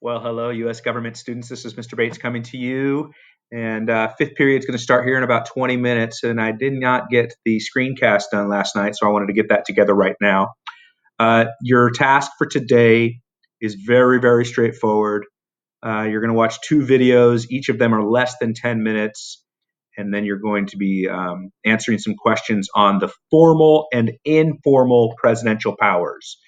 Well, hello, U.S. government students. This is Mr. Bates coming to you. And fifth period is going to start here in about 20 minutes. And I did not get the screencast done last night, so I wanted to get that together right now. Your task for today is very, very straightforward. You're going to watch two videos. Each of them are less than 10 minutes. And then you're going to be answering some questions on the formal and informal presidential powers.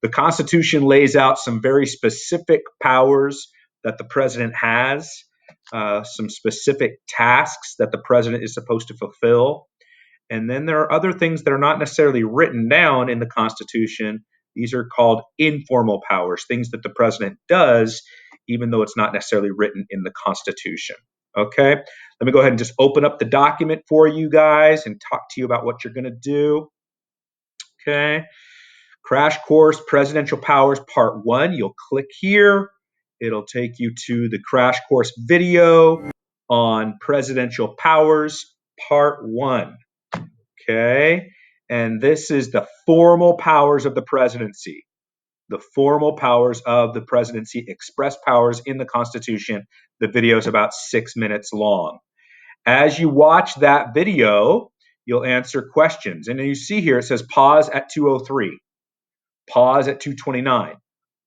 The Constitution lays out some very specific powers that the president has, some specific tasks that the president is supposed to fulfill. And then there are other things that are not necessarily written down in the Constitution. These are called informal powers, things that the president does, even though it's not necessarily written in the Constitution. Okay, let me go ahead and just open up the document for you guys and talk to you about what you're going to do. Okay. Crash Course Presidential Powers Part 1. You'll click here. It'll take you to the Crash Course video on Presidential Powers Part 1. Okay. And this is the formal powers of the presidency. The formal powers of the presidency, express powers in the Constitution. The video is about 6 minutes long. As you watch that video, you'll answer questions. And you see here, it says pause at 2:03. Pause at 2:29,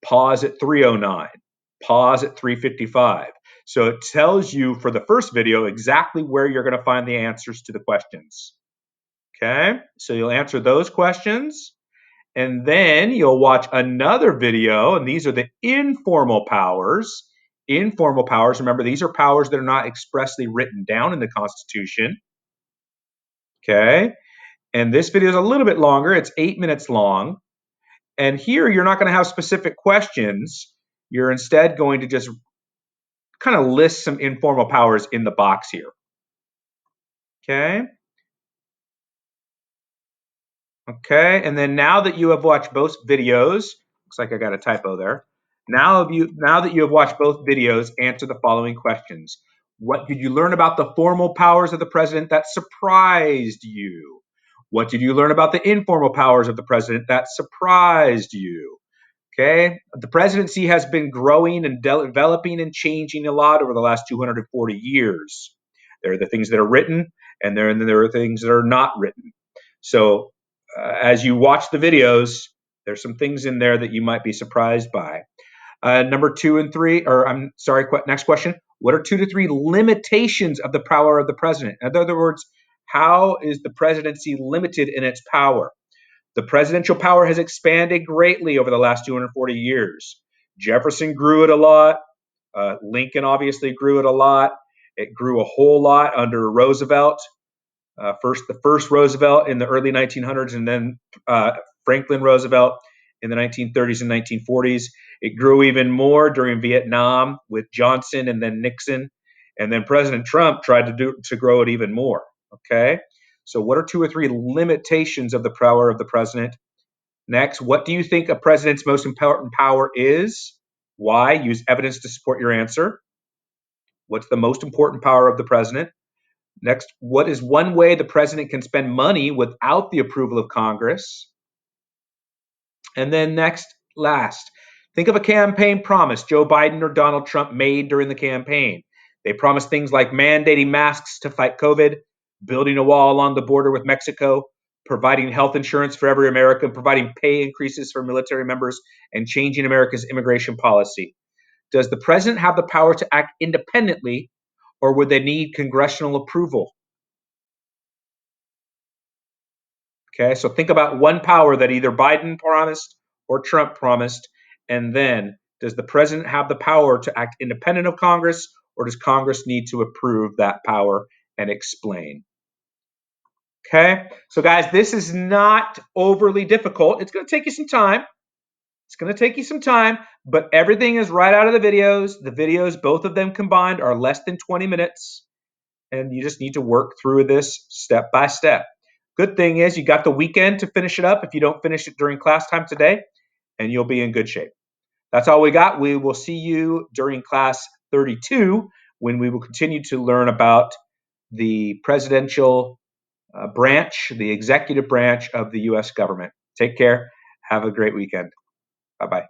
pause at 3:09, pause at 3:55. So it tells you for the first video exactly where you're going to find the answers to the questions. Okay, so you'll answer those questions, and then you'll watch another video, and these are the informal powers. Informal powers, remember, these are powers that are not expressly written down in the Constitution. Okay, and this video is a little bit longer. It's 8 minutes long. And here, you're not going to have specific questions. You're instead going to just kind of list some informal powers in the box here. Okay. Okay. And then now that you have watched both videos, looks like I got a typo there. Now that you have watched both videos, answer the following questions. What did you learn about the formal powers of the president that surprised you? What did you learn about the informal powers of the president that surprised you? Okay, the presidency has been growing and developing and changing a lot over the last 240 years. There are the things that are written, and there are things that are not written. So as you watch the videos, there's some things in there that you might be surprised by. Number 2 and 3, or I'm sorry, next question. What are 2 to 3 limitations of the power of the president? In other words, how is the presidency limited in its power? The presidential power has expanded greatly over the last 240 years. Jefferson grew it a lot. Lincoln obviously grew it a lot. It grew a whole lot under Roosevelt. The first Roosevelt in the early 1900s, and then Franklin Roosevelt in the 1930s and 1940s. It grew even more during Vietnam with Johnson and then Nixon. And then President Trump tried to grow it even more. Okay. So what are 2 or 3 limitations of the power of the president? Next, what do you think a president's most important power is? Why? Use evidence to support your answer. What's the most important power of the president? Next, what is one way the president can spend money without the approval of Congress? And then last, think of a campaign promise Joe Biden or Donald Trump made during the campaign. They promised things like mandating masks to fight COVID, building a wall along the border with Mexico, providing health insurance for every American, providing pay increases for military members, and changing America's immigration policy. Does the president have the power to act independently, or would they need congressional approval? Okay, so think about one power that either Biden promised or Trump promised, and then does the president have the power to act independent of Congress, or does Congress need to approve that power and explain? Okay, so guys, this is not overly difficult. It's going to take you some time. But everything is right out of the videos. The videos, both of them combined, are less than 20 minutes. And you just need to work through this step by step. Good thing is you got the weekend to finish it up if you don't finish it during class time today, and you'll be in good shape. That's all we got. We will see you during class 32 when we will continue to learn about the presidential branch, the executive branch of the U.S. government. Take care. Have a great weekend. Bye-bye.